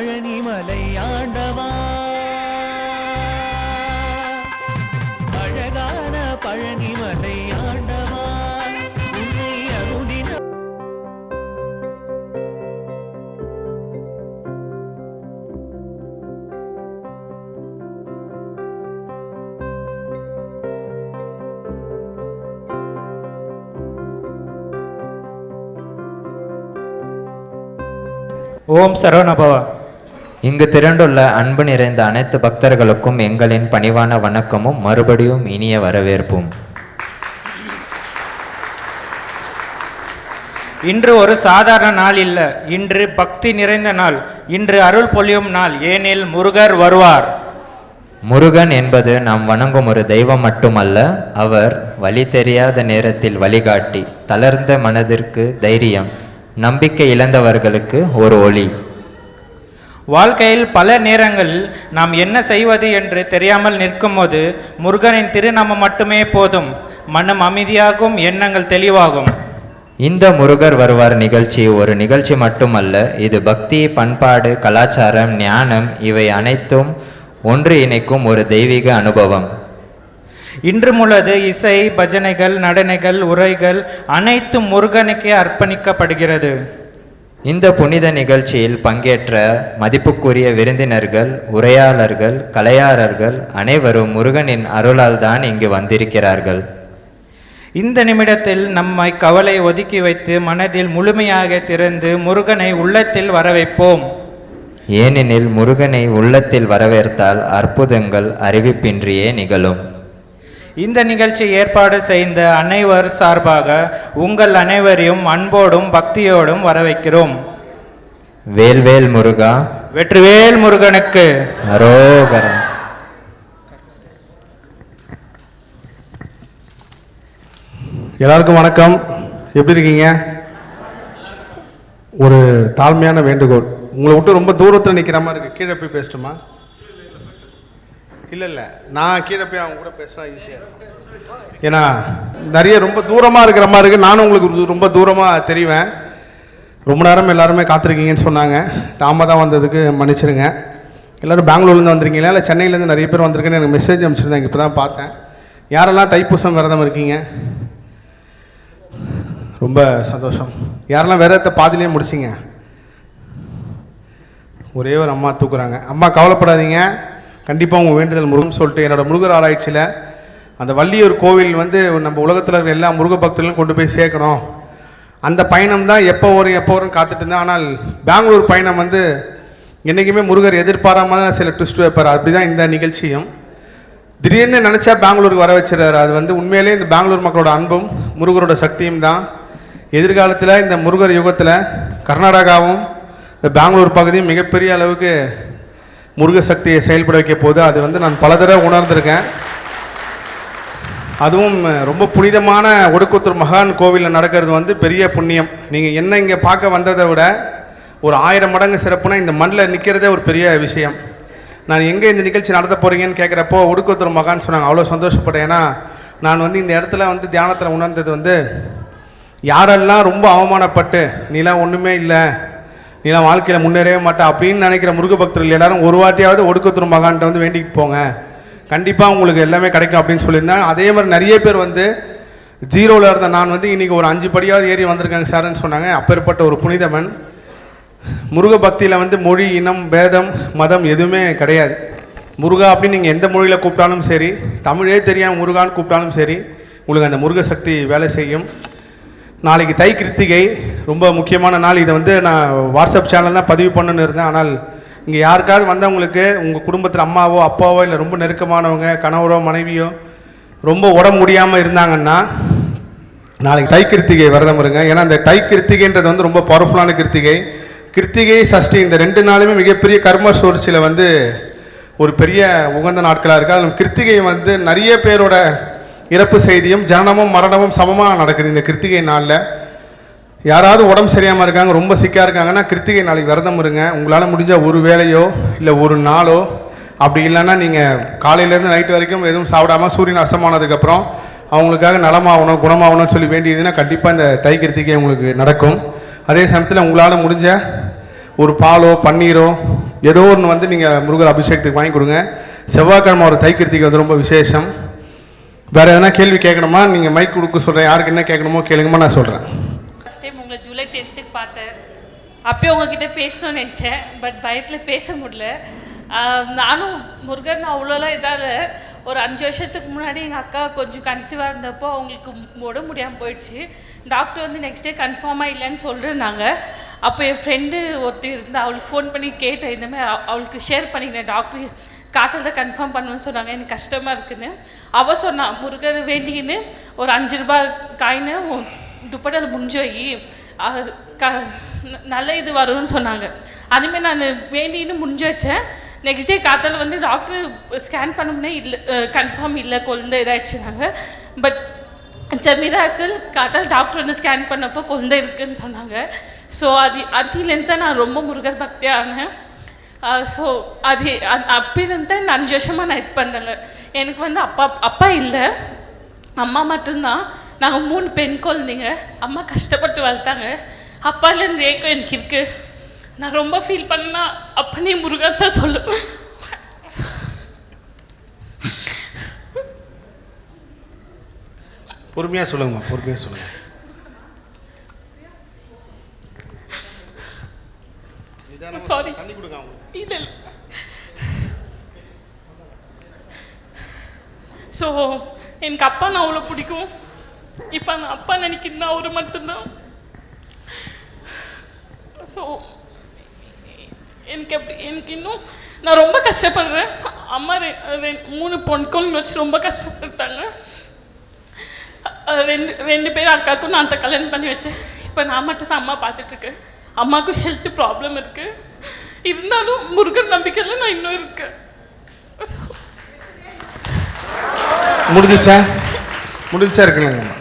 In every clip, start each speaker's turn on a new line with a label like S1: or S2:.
S1: பழனிமலை ஆண்டவா, அழகான பழனிமலை ஆண்டவா, உன்னை அனுதின
S2: ஓம் சரவணபவா.
S3: இங்கு திரண்டுள்ள அன்பு நிறைந்த அனைத்து பக்தர்களுக்கும் எங்களின் பணிவான வணக்கமும் மறுபடியும் இனிய வரவேற்பும்.
S2: இன்று ஒரு சாதாரண நாள் இல்லை, இன்று பக்தி நிறைந்த நாள், இன்று அருள் பொழியும் நாள். ஏனில் முருகர் வருவார்.
S3: முருகன் என்பது நாம் வணங்கும் ஒரு தெய்வம் மட்டுமல்ல, அவர் வழி தெரியாத நேரத்தில் வழிகாட்டி, தளர்ந்த மனதிற்கு தைரியம், நம்பிக்கை இழந்தவர்களுக்கு ஒரு ஒளி.
S2: வாழ்க்கையில் பல நேரங்களில் நாம் என்ன செய்வது என்று தெரியாமல் நிற்கும் போது முருகனின் திருநாமம் மட்டுமே போதும். மனம் அமைதியாகும், எண்ணங்கள் தெளிவாகும்.
S3: இந்த முருகர் வருவார் நிகழ்ச்சி ஒரு நிகழ்ச்சி மட்டுமல்ல, இது பக்தி, பண்பாடு, கலாச்சாரம், ஞானம் இவை அனைத்தும் ஒன்று இணைக்கும் ஒரு தெய்வீக அனுபவம்.
S2: இன்று முழுது இசை, பஜனைகள், நடனைகள், உரைகள் அனைத்தும் முருகனுக்கே அர்ப்பணிக்கப்படுகிறது.
S3: இந்த புனித நிகழ்ச்சியில் பங்கேற்ற மதிப்புக்குரிய விருந்தினர்கள், உரையாளர்கள், கலையாளர்கள் அனைவரும் முருகனின் அருளால் தான் இங்கு வந்திருக்கிறார்கள்.
S2: இந்த நிமிடத்தில் நம்மை கவலை ஒதுக்கி வைத்து மனதில் முழுமையாக திறந்து முருகனை உள்ளத்தில் வரவைப்போம்.
S3: ஏனெனில் முருகனை உள்ளத்தில் வரவேற்றால் அற்புதங்கள் அறிவிப்பின்றியே நிகழும்.
S2: இந்த நிகழ்ச்சி ஏற்பாடு செய்த அனைவர் சார்பாக உங்கள் அனைவரையும் அன்போடும் பக்தியோடும் வரவைக்கிறோம்.
S3: வேல்வேல் முருகா,
S2: வெற்றிவேல் முருகனுக்கு
S3: அரோகரா.
S4: எல்லாருக்கும் வணக்கம். எப்படி இருக்கீங்க? ஒரு தாழ்மையான வேண்டுகோள், உங்களை விட்டு ரொம்ப தூரத்தில் நிற்கிற மாதிரி இருக்கு. கீழே போய் பேசட்டுமா? இல்லை, நான் கீழே போய் அவங்க கூட பேசினா ஈஸியாக இருக்கும். ஏன்னா நிறைய ரொம்ப தூரமாக இருக்கிற மாதிரி இருக்குது. நானும் உங்களுக்கு ரொம்ப தூரமாக தெரிவேன். ரொம்ப நேரம் எல்லாருமே காத்திருக்கீங்கன்னு சொன்னாங்க. தாமதம் வந்ததுக்கு மன்னிச்சிருங்க. எல்லோரும் பெங்களூர்லேருந்து வந்திருக்கீங்களா இல்லை சென்னையிலேருந்து நிறைய பேர் வந்திருக்கேன்னு எனக்கு மெசேஜ் அனுப்பிச்சிருந்தாங்க. இப்போ தான் பார்த்தேன். யாரெல்லாம் தைப்பூசம் விரதம் இருக்கீங்க? ரொம்ப சந்தோஷம். யாரெல்லாம் விரதத்தை பாதிலேயே முடிச்சிங்க? ஒரே ஒரு அம்மா தூக்குறாங்க. அம்மா கவலைப்படாதீங்க, கண்டிப்பாக உங்கள் வேண்டுதல் முருகன் சொல்லிட்டு என்னோடய முருகர் ஆராய்ச்சியில் அந்த வள்ளியூர் கோவில் நம்ம உலகத்தில் இருக்கிற எல்லா முருக பக்தர்களும் கொண்டு போய் சேர்க்கணும். அந்த பயணம் தான் எப்போ வரும் காத்துட்டு இருந்தேன். ஆனால் பெங்களூர் பயணம் என்றைக்குமே முருகர் எதிர்பாராம தான் சில ட்விஸ்ட் வைப்பார். அப்படி தான் இந்த நிகழ்ச்சியும் திடீர்னு நினச்சா பெங்களூருக்கு வர வச்சுறாரு. அது உண்மையிலே இந்த பெங்களூர் மக்களோட அன்பும் முருகரோட சக்தியும் தான். எதிர்காலத்தில் இந்த முருகர் யுகத்தில் கர்நாடகாவும் இந்த பெங்களூர் பகுதியும் மிகப்பெரிய அளவுக்கு முருக சக்தியை செயல்பட வைக்க போது. அது நான் பல தடவை உணர்ந்திருக்கேன். அதுவும் ரொம்ப புனிதமான ஒடுக்குத்தூர் மகான் கோவிலில் நடக்கிறது பெரிய புண்ணியம். நீங்கள் என்ன இங்கே பார்க்க வந்ததை விட ஒரு 1000 மடங்கு சிறப்புனா இந்த மண்ணில் நிற்கிறதே ஒரு பெரிய விஷயம். நான் எங்கே இந்த நிகழ்ச்சி நடத்த போகிறீங்கன்னு கேட்குறப்போ ஒடுக்குத்தூர் மகான் சொன்னாங்க. அவ்வளோ சந்தோஷப்பட்டேன். ஏன்னா நான் இந்த இடத்துல தியானத்தில் உணர்ந்தது யாரெல்லாம் ரொம்ப அவமானப்பட்டு நீலாம் ஒன்றுமே இல்லை, நீலாம் வாழ்க்கையில் முன்னேறவே மாட்டேன் அப்படின்னு நினைக்கிற முருக பக்தர்கள் எல்லாரும் ஒரு வாட்டியாவது ஒடுக்குத்தூர் மகான்கிட்ட வேண்டிக்கிட்டு போங்க, கண்டிப்பாக உங்களுக்கு எல்லாமே கிடைக்கும் அப்படின்னு சொல்லியிருந்தேன். அதே மாதிரி நிறைய பேர் ஜீரோவில் இருந்த நான் இன்றைக்கி ஒரு 5 படியாவது ஏறி வந்திருக்காங்க சார்ன்னு சொன்னாங்க. அப்பேற்பட்ட ஒரு புனிதமன். முருக பக்தியில் மொழி, இனம், பேதம், மதம் எதுவுமே கிடையாது. முருகா அப்படின்னு நீங்கள் எந்த மொழியில் கூப்பிட்டாலும் சரி, தமிழே தெரியாமல் முருகான்னு கூப்பிட்டாலும் சரி, உங்களுக்கு அந்த முருக சக்தி வேலை செய்யும். நாளைக்கு தை கிருத்திகை, ரொம்ப முக்கியமான நாள். இதை நான் வாட்ஸ்அப் சேனல் தான் பதிவு பண்ணணுன்னு இருந்தேன். ஆனால் இங்கே யாருக்காவது வந்தவங்களுக்கு உங்கள் குடும்பத்தில் அம்மாவோ அப்பாவோ இல்லை ரொம்ப நெருக்கமானவங்க கணவரோ மனைவியோ ரொம்ப உடம்பு முடியாமல் இருந்தாங்கன்னா நாளைக்கு தை கிருத்திகை விரதம் இருங்க. ஏன்னா இந்த தை கிருத்திகைன்றது ரொம்ப பவர்ஃபுல்லான கிருத்திகை. கிருத்திகை சஷ்டி இந்த 2 நாளுமே மிகப்பெரிய கர்ம சூழ்ச்சியில் ஒரு பெரிய உகந்த நாட்களாக இருக்குது. அதில் கிருத்திகை நிறைய பேரோட இறப்பு செய்தியும் ஜனனமும் மரணமும் சமமாக நடக்குது இந்த கிருத்திகை நாளில். யாராவது உடம்பு சரியாமல் இருக்காங்க, ரொம்ப சிக்காக இருக்காங்கன்னா கிருத்திகை நாளைக்கு விரதம் இருங்க. உங்களால் முடிஞ்சால் ஒரு வேளையோ இல்லை ஒரு நாளோ, அப்படி இல்லைன்னா நீங்கள் காலையிலேருந்து நைட்டு வரைக்கும் எதுவும் சாப்பிடாமல் சூரியன் அஸ்தமானதுக்கப்புறம் அவங்களுக்காக நலமாகணும் குணமாகணும்னு சொல்லி வேண்டியதுன்னா கண்டிப்பாக இந்த தை கிருத்திகை உங்களுக்கு நடக்கும். அதே சமயத்தில் உங்களால் முடிஞ்ச ஒரு பாலோ பன்னீரோ ஏதோ ஒன்று வந்து நீங்கள் முருகர் அபிஷேகத்துக்கு வாங்கி கொடுங்க. செவ்வாய்க்கிழமை ஒரு தைக்கிருத்திக்கு வந்து ரொம்ப விசேஷம். வேறு எதனா கேள்வி கேட்கணுமா? நீங்கள் மைக் கொடுக்க சொல்கிறேன், யாருக்கு என்ன கேட்கணுமோ கேளுங்கம்மா, நான் சொல்கிறேன்.
S5: ஃபஸ்ட் டைம் உங்களை ஜூலை 10th பார்த்தேன். அப்போயே உங்ககிட்ட பேசணும்னு நினச்சேன், பட் பயத்தில் பேச முடியல. நானும் முருகன் அவ்வளோலாம் இதால் ஒரு 5 வருஷத்துக்கு முன்னாடி எங்கள் அக்கா கொஞ்சம் கன்சீவாக இருந்தப்போ அவங்களுக்கு உடம்பு முடியாமல் போயிடுச்சு. டாக்டர் வந்து நெக்ஸ்ட் டே கன்ஃபார்மாக இல்லைன்னு சொல்லிருந்தாங்க. அப்போ என் ஃப்ரெண்டு ஒருத்தி இருந்து அவளுக்கு ஃபோன் பண்ணி கேட்டேன், இந்தமாதிரி அவளுக்கு ஷேர் பண்ணிக்கிறேன், டாக்டர் காத்தில் தான் கன்ஃபார்ம் பண்ணுவேன்னு சொன்னாங்க, எனக்கு கஷ்டமாக இருக்குன்னு. அவள் சொன்னான், முருகர் வேண்டிக்கின்னு ஒரு 5 ரூபாய் காயின்னு துப்பட்டால் முடிஞ்சோயி நல்ல இது வரும்னு சொன்னாங்க. அதுமாரி நான் வேண்டின்னு முடிஞ்சு வச்சேன். நெக்ஸ்ட் டே காத்தால் வந்து டாக்டர் ஸ்கேன் பண்ணோம்னே இல்லை, கன்ஃபார்ம் இல்லை, குழந்தை இதாகிடுச்சுனாங்க. பட் மிராக்கிள் காத்தால் டாக்டர் வந்து ஸ்கேன் பண்ணப்போ குழந்தை இருக்குதுன்னு சொன்னாங்க. ஸோ அதுலேருந்து தான் நான் ரொம்ப முருகர் பக்தியாக ஆனேன். ஸோ அப்போலேருந்து தான் இந்த 5 வருஷமாக நான் இது பண்ணுறேங்க. எனக்கு வந்து அப்பா இல்லை, அம்மா மட்டும்தான். நாங்கள் 3 பெண் குழந்தைங்க. அம்மா கஷ்டப்பட்டு வளர்த்தாங்க. அப்பாலேருந்து ரேக்கம் எனக்கு இருக்குது. நான் ரொம்ப ஃபீல் பண்ணா அப்பனே முருகன் தான் சொல்லுவேன்.
S4: பொறுமையாக சொல்லுங்கம்மா, பொறுமையாக சொல்லுங்க.
S5: சாரி, இல்லை. ஸோ எனக்கு அப்பா நான் அவ்வளோ பிடிக்கும். இப்போ நான் அப்பா நினைக்கிறேன்னா அவரு மட்டும்தான். ஸோ எனக்கு இன்னும் நான் ரொம்ப கஷ்டப்படுறேன். அம்மா 3 பொண்ணுக்கும் வச்சு ரொம்ப கஷ்டப்பட்டாங்க. 2 பேர் அக்காவுக்கும் நான் தான் கல்யாணம் பண்ணி வச்சேன். இப்போ நான் மட்டும் தான் அம்மா பார்த்துட்ருக்கேன். அம்மாவுக்கும் ஹெல்த் ப்ராப்ளம் இருக்குது. இருந்தாலும் முருகன் நம்பிக்கையில் நான் இன்னும் இருக்கேன்.
S4: முடிஞ்சா இருக்குல்லங்கம்மா.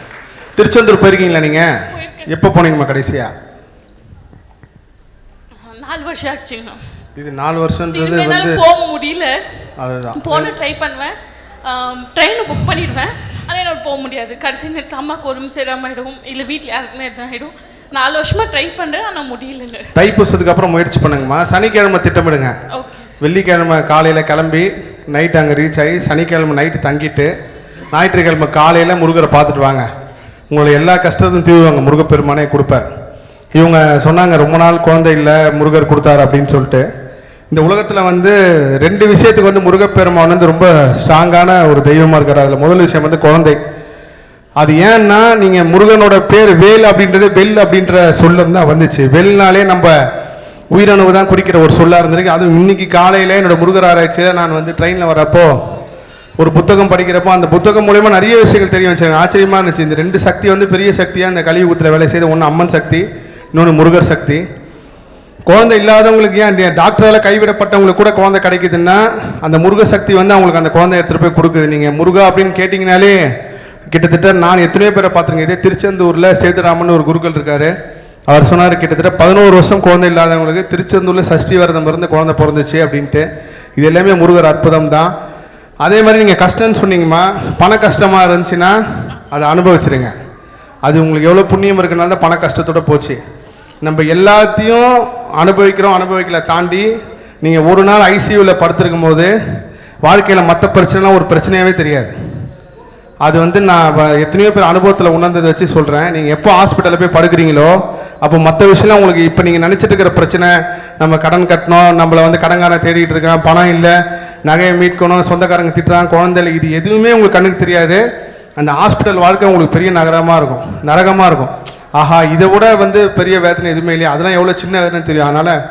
S4: திருச்செந்தூர் போயிருக்கீங்களா நீங்கள்? எப்போ போனீங்கம்மா கடைசியாக?
S5: 4 வருஷம் ஆச்சுங்க.
S4: இது 4 வருஷம்ன்றது வந்து
S5: போக முடியல.
S4: அதுதான்
S5: போன ட்ரை பண்ணுவேன், ட்ரெயினை புக் பண்ணிடுவேன், ஆனால் என்னால் போக முடியாது. கடைசி நேரத்தில் அம்மாவுக்கு உடம்பு சரியாமல் ஆகிடும், இல்லை வீட்டில் யாருக்குமே எதுவும் ஆகிடும். 4 வருஷமாக ட்ரை பண்ணுறேன், ஆனால் முடியலைங்க.
S4: தைப்பூசத்துக்கு அப்புறம் முயற்சி பண்ணுங்கம்மா. சனிக்கிழமை திட்டமிடுங்க. வெள்ளிக்கிழமை காலையில் கிளம்பி நைட்டு அங்கே ரீச் ஆகி சனிக்கிழமை நைட்டு தங்கிட்டு ஞாயிற்றுக்கிழமை காலையில் முருகரை பார்த்துட்டு வாங்க. உங்களுடைய எல்லா கஷ்டத்தையும் தீர்வாங்க, முருகப்பெருமானே கொடுப்பார். இவங்க சொன்னாங்க ரொம்ப நாள் குழந்தை இல்லை முருகர் கொடுத்தாரு அப்படின்னு சொல்லிட்டு. இந்த உலகத்தில் வந்து 2 விஷயத்துக்கு வந்து முருகப்பெருமான் வந்து ரொம்ப ஸ்ட்ராங்கான ஒரு தெய்வமாக இருக்கார். அதில் முதல் விஷயம் வந்து குழந்தை. அது ஏன்னா நீங்கள் முருகனோட பேர் வேல் அப்படின்றது வெல் அப்படின்ற சொல்லிருந்து தான் வந்துச்சு. வெல்னாலே நம்ம உயிரணுவு தான் குடிக்கிற ஒரு சொல்லாக இருந்திருக்கு. அதுவும் இன்னைக்கு காலையில் என்னோட முருகர் ஆராய்ச்சியில் நான் வந்து ட்ரெயினில் வரப்போ ஒரு புத்தகம் படிக்கிறப்போ அந்த புத்தகம் மூலயமா நிறைய விஷயங்கள் தெரிய வச்சாங்க. ஆச்சரியமாக இருந்துச்சு. இந்த 2 சக்தி வந்து பெரிய சக்தியாக இந்த கலியுகத்தில் வேலை செய்த, ஒன்று அம்மன் சக்தி, இன்னொன்று முருகர் சக்தி. குழந்தை இல்லாதவங்களுக்கு ஏன் டாக்டரால் கைவிடப்பட்டவங்களுக்கு கூட குழந்தை கிடைக்குதுன்னா அந்த முருக சக்தி வந்து அவங்களுக்கு அந்த குழந்தை எடுத்துகிட்டு போய் கொடுக்குது. நீங்கள் முருகா அப்படின்னு கேட்டிங்கனாலே கிட்டத்தட்ட நான் எத்தனையோ பேரை பார்த்துருங்க. இதே திருச்செந்தூரில் சேதுராமன் ஒரு குருக்கள் இருக்கார். அவர் சொன்னார் கிட்டத்தட்ட 11 வருஷம் குழந்தை இல்லாதவங்களுக்கு திருச்செந்தூரில் சஷ்டி விரதம் இருந்து குழந்தை பிறந்துச்சு அப்படின்ட்டு. இது எல்லாமே முருகர் அற்புதம் தான். அதே மாதிரி நீங்கள் கஷ்டம்னு சொன்னீங்கம்மா, பண கஷ்டமாக இருந்துச்சுன்னா அதை அனுபவிச்சிருங்க. அது உங்களுக்கு எவ்வளோ புண்ணியம் இருக்குனால தான் பண கஷ்டத்தோடு போச்சு. நம்ம எல்லாத்தையும் அனுபவிக்கல தாண்டி நீங்கள் ஒரு நாள் ஐசியூவில் படுத்திருக்கும் போது வாழ்க்கையில் மற்ற பிரச்சனைலாம் ஒரு பிரச்சனையாகவே தெரியாது. அது வந்து நான் எத்தனையோ பேர் அனுபவத்தில் உணர்ந்ததை வச்சு சொல்கிறேன். நீங்கள் எப்போ ஹாஸ்பிட்டலில் போய் படுக்கிறீங்களோ அப்போ மற்ற விஷயம்லாம் உங்களுக்கு இப்போ நீங்கள் நினச்சிட்டு இருக்கிற பிரச்சனை, நம்ம கடன் கட்டணும், நம்மளை வந்து கடன்காரன் தேடிட்டு இருக்கான், பணம் இல்லை, நகையை மீட்கணும், சொந்தக்காரங்க திட்டுறாங்க, குழந்தைல, இது எதுவுமே உங்களுக்கு கண்ணுக்கு தெரியாது. அந்த ஹாஸ்பிட்டல் வாழ்க்கை உங்களுக்கு பெரிய நரகமாக இருக்கும். ஆஹா, இதை விட வந்து பெரிய வேதனை எதுவுமே இல்லையா, அதெல்லாம் எவ்வளோ சின்ன வேதனை தெரியும். அதனால்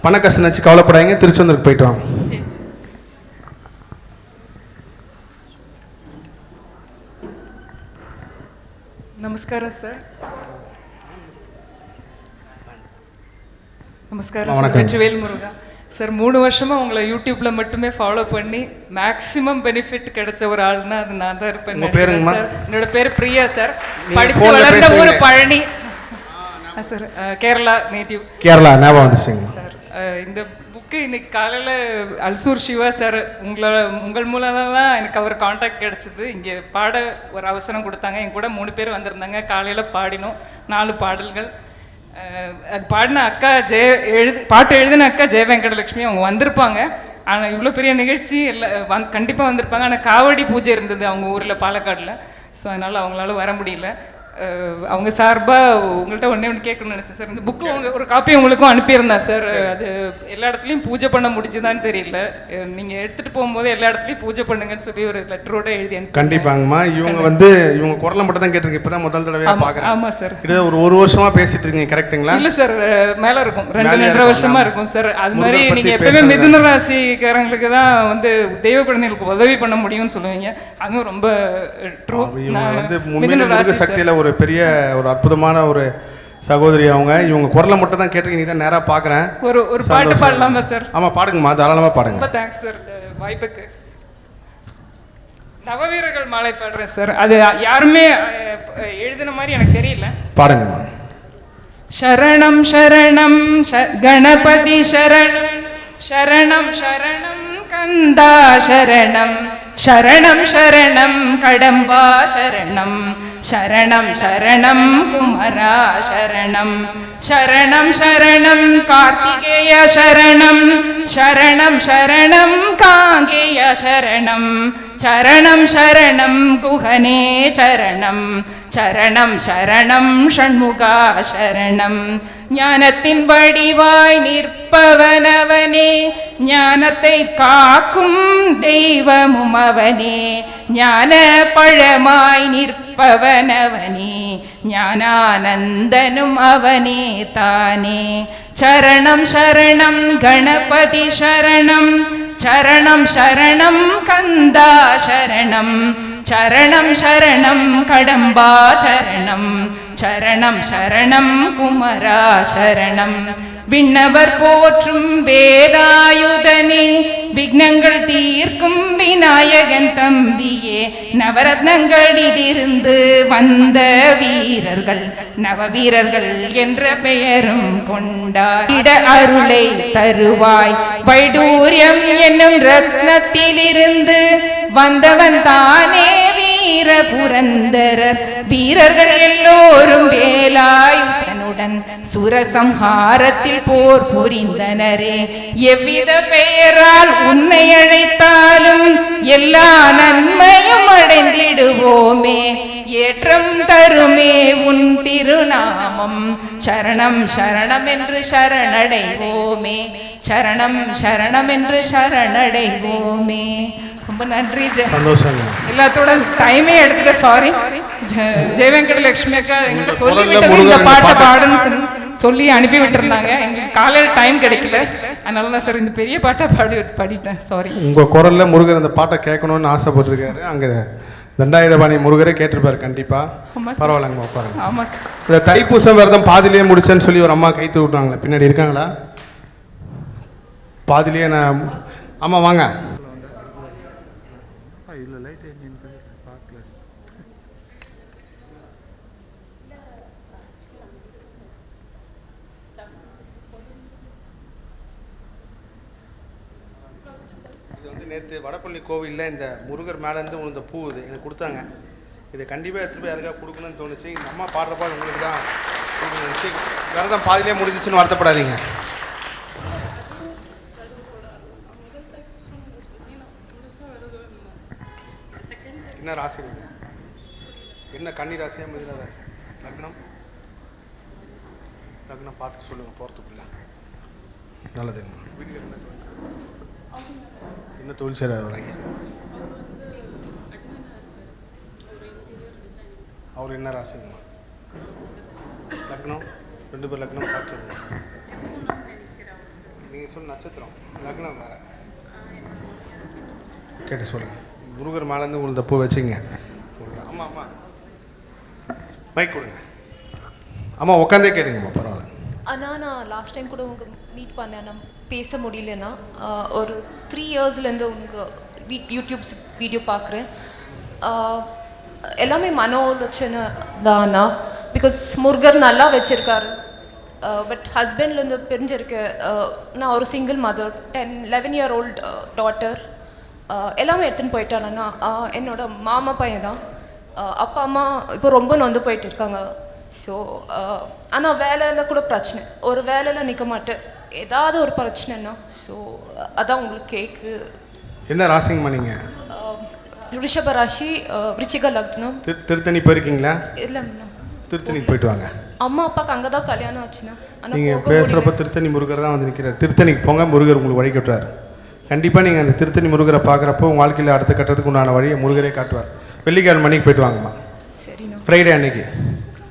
S4: பண கஷ்டம் நினச்சி கவலைப்படாதீங்க, திருச்செந்தூருக்கு போயிட்டு வாங்க.
S6: நமஸ்காரம் சார். நமஸ்காரம் சார். வெற்றிவேல் முருகா சார். 3 வருஷமாக உங்களை யூடியூப்பில் மட்டுமே ஃபாலோ பண்ணி மேக்ஸிமம் பெனிஃபிட் கிடைச்ச ஒரு ஆள்னா அது நான் தான் இருப்பேன். சார் என்னோட பேர் பிரியா சார். படித்து வளர்ந்த ஊர் பழனி சார். கேரளா நேட்டிவ்.
S4: கேரளா ஞாபகம் வந்துச்சுங்க
S6: சார். இந்த புக்கு இன்னைக்கு காலையில் அல்சூர் சிவா சார் உங்கள் மூலமாக தான் எனக்கு அவர் காண்டாக்ட் கிடச்சிது. இங்கே பாட ஒரு அவசரம் கொடுத்தாங்க. என் கூட 3 பேர் வந்திருந்தாங்க. காலையில் பாடினோம் 4 பாடல்கள். அது பாடின அக்கா பாட்டு எழுதின அக்கா ஜெய வெங்கடலட்சுமி, அவங்க வந்திருப்பாங்க. ஆனால் இவ்வளோ பெரிய நிகழ்ச்சி கண்டிப்பாக வந்திருப்பாங்க. ஆனால் காவடி பூஜை இருந்தது அவங்க ஊரில் பாலக்காடில். ஸோ அதனால் அவங்களால வர முடியல. அவங்க சார்பாக உங்கள்கிட்ட ஒன்றே கேட்கணும்னு நினச்சேன் சார். இந்த புக்கு ஒரு காப்பி உங்களுக்கும் அனுப்பியிருந்தேன் சார். அது எல்லா இடத்துலையும் பூஜை பண்ண முடிஞ்சுதான்னு தெரியல. நீங்கள் எடுத்துகிட்டு போகும்போது எல்லா இடத்துலையும் பூஜை பண்ணுங்கன்னு சொல்லி ஒரு லெட்டரோட எழுதி
S4: கண்டிப்பாங்கம்மா. இவங்க குரலை மட்டும் தான் கேட்டிருக்கீங்க, இப்போ தான் முதல் தடவையாக பார்க்குறேன்.
S6: ஆமாம் சார்.
S4: இது ஒரு வருஷமாக பேசிட்டு இருக்கீங்க கரெக்டுங்களா?
S6: இல்லை சார், மேலே இருக்கும், 2.5 வருஷமாக இருக்கும் சார். அது மாதிரி நீங்கள் எப்பவுமே மிதுன ராசிக்காரங்களுக்கு தான் தெய்வ குழந்தைகளுக்கு உதவி பண்ண முடியும்னு சொல்லுவீங்க. அதுவும் ரொம்ப ட்ரூ.
S4: மிதுன ராசி சக்தியில் ஒரு பெரிய ஒரு அற்புதமான ஒரு சகோதரி அவங்க. இவங்க குரலை மட்டும் தான் கேட்டிருக்கீங்க, நீ தான் நேராக பார்க்குறேன்.
S6: ஒரு பாட்டு பாடலாமா சார்?
S4: ஆமாம் பாடுங்கம்மா, தாராளமாக பாடுங்க.
S6: ரொம்ப தேங்க்ஸ் சார் வாய்ப்புக்கு. நவவீரர்கள் மாலை பாடுறேன் சார். அது யாருமே எழுதின மாதிரி எனக்கு தெரியல.
S4: பாடுங்கம்மா.
S6: சரணம் சரணம் கணபதி சரணம், சரணம் சரணம் கந்தா சரணம், சரணம் சரணம் கடம்பா சரணம், சரணம் சரணம் குமரா சரணம், சரணம் சரணம் கார்த்திகேய சரணம், சரணம் சரணம் காங்கேய சரணம், சரணம் சரணம் குஹனே சரணம், சரணம் சரணம் ஷண்முகா சரணம். ஞானத்தின் வடிவாய் நிற்பவனவனே, ஞானத்தை காக்கும் தெய்வமும் அவனே, ஞான பழமாய் நிற்பவனவனே, ஞானானந்தனும் அவனே தானே. சரணம் சரணம் கணபதி சரணம், சரணம் சரணம் கந்தா சரணம், சரணம் சரணம் கடம்பா சரணம், சரணம் சரணம் குமரா சரணம். விண்ணவர் போற்றும் வேலாயுதனே, விக்னங்கள் தீர்க்கும் விநாயகன் தம்பியே, நவரத்னங்களிலிருந்து வந்த வீரர்கள் நவவீரர்கள் என்ற பெயரும் கொண்டாட அருளை தருவாய். வைடூரியம் என்னும் ரத்னத்திலிருந்து வந்தவன் தானே வீர புரந்தரர். வீரர்கள் எல்லோரும் வேலாயுதனுடன் சுரசம்ஹாரத்தில் போர் புரிந்தனரே. எவ்வித பெயரால் உன்னை அழைத்தாலும் எல்லா நன்மையும் அடைந்திடுவோமே. ஏற்றம் தருமே உன் திருநாமம், சரணம் சரணம் என்று சரணடைவோமே, சரணம் சரணம் என்று சரணடைவோமே. ரொம்ப நன்றி. எல்லாத்தோட டைமே எடுத்துக்க சாரி. ஜெய வெங்கடலட்சுமி அக்கா எங்கிட்ட சொல்லி விட்டது இந்த பாட்டை பாடுன்னு சொல்லி அனுப்பி விட்டுருந்தாங்க. எங்களுக்கு காலையில் டைம் கிடைக்கல, அதனால தான் சார் இந்த பெரிய பாட்டை பாடிட்டேன். சாரி.
S4: உங்கள் குரலில் முருகர் இந்த பாட்டை கேட்கணும்னு ஆசைப்பட்டிருக்காரு. அங்கே தண்டாயுதபாணி முருகரே கேட்டிருப்பாரு கண்டிப்பா. பரவாயில்லங்க உட்காருங்க.
S6: ஆமா சார்.
S4: இந்த தைப்பூசம் விரதம் பாதிலேயே முடிச்சேன்னு சொல்லி ஒரு அம்மா கைத்து விட்டாங்களே, பின்னாடி இருக்காங்களா? பாதிலேயே நான் ஆமாம் வாங்க. நேற்று வடப்பள்ளி கோவிலில் இந்த முருகர் மேலேருந்து இந்த பூ இது எனக்கு கொடுத்தாங்க. இதை கண்டிப்பாக எடுத்துகிட்டு போய் யாருக்கா கொடுக்கணும்னு தோணுச்சு. இந்த அம்மா பாடுறப்பா உங்களுக்கு தான் நினச்சி விரதம் பாதிலே முடிஞ்சிச்சுன்னு வருத்தப்படாதீங்க. என்ன ராசி இருக்கு? என்ன கன்னி ராசியா மிதுன ராசி? லக்னம் லக்னம் பார்த்து சொல்லுங்கள் போகிறதுக்குள்ள. நல்லதுங்கண்ணா. வீட்டுக்கு என்ன தொழில் செய்கிறார் வராங்க? அவர் என்ன ராசிங்கம்மா? லக்னம் 2 பேர் லக்னம் பார்த்து சொல்லுங்கள். நீங்கள் சொல்ல நட்சத்திரம் லக்னம் வேறு கேட்டு சொல்லுங்கள். முருகர் மேலேருந்து உங்களுக்கு பூ வச்சுங்க. ஆமாம் ஆமாம் மைக் கொடுங்க. ஆமாம் உட்காந்தே கேட்டுங்கம்மா பரவாயில்ல.
S7: அண்ணா நான் லாஸ்ட் டைம் கூட உங்கள் மீட் பண்ணேன், நான் பேச முடியலன்னா. ஒரு 3 இயர்ஸ்லேருந்து உங்கள் யூடியூப்ஸ் வீடியோ பார்க்குறேன். எல்லாமே மனோலட்சணை தானா? பிகாஸ் முருகர் நல்லா வச்சுருக்காரு, பட் ஹஸ்பண்ட்லேருந்து பிரிஞ்சிருக்க. நான் ஒரு single mother, 11 year old daughter. எல்லாமே எடுத்துன்னு போயிட்டாங்கன்னா என்னோட மாமா பையன் தான். அப்பா அம்மா இப்போ ரொம்ப நொந்து போயிட்டு இருக்காங்க. ஸோ ஆனால் வேலையில் கூட பிரச்சனை, ஒரு வேலையில் நிற்க மாட்டேன், ஏதாவது ஒரு பிரச்சனைன்னா. ஸோ அதான் உங்களுக்கு கேக்கு.
S4: என்ன ராசிங்கம்மா நீங்கள்?
S7: ரிஷப ராசி, விருச்சிக லக்னம்.
S4: திருத்தணி போயிருக்கீங்களா?
S7: இல்லைண்ணா.
S4: திருத்தணிக்கு போயிட்டு வாங்க.
S7: அம்மா அப்பாவுக்கு அங்கே தான் கல்யாணம் ஆச்சுண்ணா.
S4: நீங்கள் பேசுகிறப்ப திருத்தணி முருகர் தான் வந்து நிற்கிறார். திருத்தணிக்கு போங்க, முருகர் உங்களுக்கு வழி கட்டுறார். கண்டிப்பாக நீங்கள் அந்த திருத்தணி முருகரை பார்க்குறப்போ உங்கள் வாழ்க்கையில் அடுத்த கட்டத்துக்கு உண்டான வழியை முருகரே காட்டுவார். வெள்ளிக்கிழமை மணிக்கு போயிட்டு வாங்கம்மா.
S7: சரிண்ணா.
S4: ஃப்ரைடே அன்னைக்கு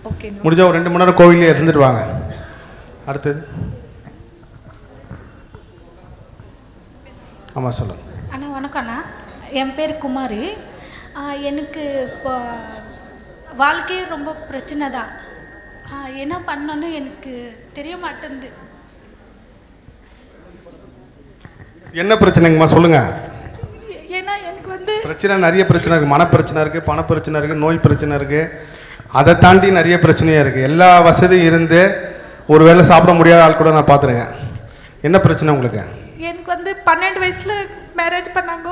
S7: ஓகே.
S4: முடிஞ்சால் ஒரு 2 மணி நேரம் கோவிலே இருந்துட்டு வாங்க. அடுத்தது ஆமாம் சொல்லுங்கள்.
S8: அண்ணா வணக்கம்ண்ணா, என் பேர் குமாரி. எனக்கு இப்போ வாழ்க்கையே ரொம்ப பிரச்சனை தான். என்ன பண்ணணும்னு எனக்கு தெரிய மாட்டேங்குது.
S4: என்ன பிரச்சனைங்கம்மா சொல்லுங்கள்.
S8: ஏன்னா எனக்கு வந்து
S4: பிரச்சனை நிறைய பிரச்சனை இருக்குது. மனப்பிரச்சனை இருக்குது, பணப்பிரச்சனை இருக்குது, நோய் பிரச்சனை இருக்குது. அதை தாண்டி நிறைய பிரச்சனையாக இருக்குது. எல்லா வசதியும் இருந்து ஒரு வேளை சாப்பிட முடியாத ஆள் கூட நான் பார்த்துருக்கேன். என்ன பிரச்சனை உங்களுக்கு?
S8: எனக்கு வந்து 12 வயசில் மேரேஜ் பண்ணாங்க.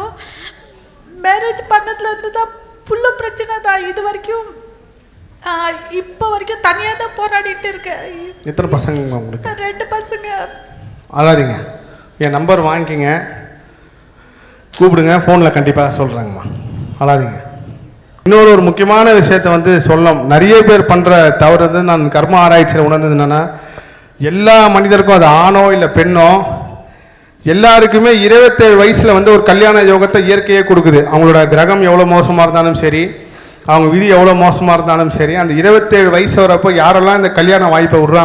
S8: மேரேஜ் பண்ணதுலேருந்து தான் ஃபுல்லாக பிரச்சனை தான். இது வரைக்கும் இப்போ வரைக்கும் தனியாக தான் போராடிட்டு இருக்கேன்.
S4: எத்தனை பசங்க உங்களுக்கு?
S8: 2 பசங்க.
S4: அழாதீங்க, என் நம்பர் வாங்கிக்கிங்க, கூப்பிடுங்க, ஃபோனில் கண்டிப்பாக சொல்கிறாங்கம்மா. அழாதீங்க. இன்னொரு ஒரு முக்கியமான விஷயத்தை வந்து சொல்லணும். நிறைய பேர் பண்ணுற தவறு வந்து நான் கர்ம ஆராய்ச்சியில் உணர்ந்தது என்னென்னா, எல்லா மனிதருக்கும் அது ஆணோ இல்லை பெண்ணோ எல்லாருக்குமே 27 வயசில் வந்து ஒரு கல்யாண யோகத்தை இயற்கையே கொடுக்குது. அவங்களோட கிரகம் எவ்வளோ மோசமாக இருந்தாலும் சரி, அவங்க விதி எவ்வளோ மோசமாக இருந்தாலும் சரி, அந்த 27 வயசு வரப்போ யாரெல்லாம் இந்த கல்யாண வாய்ப்பை விடுறாங்க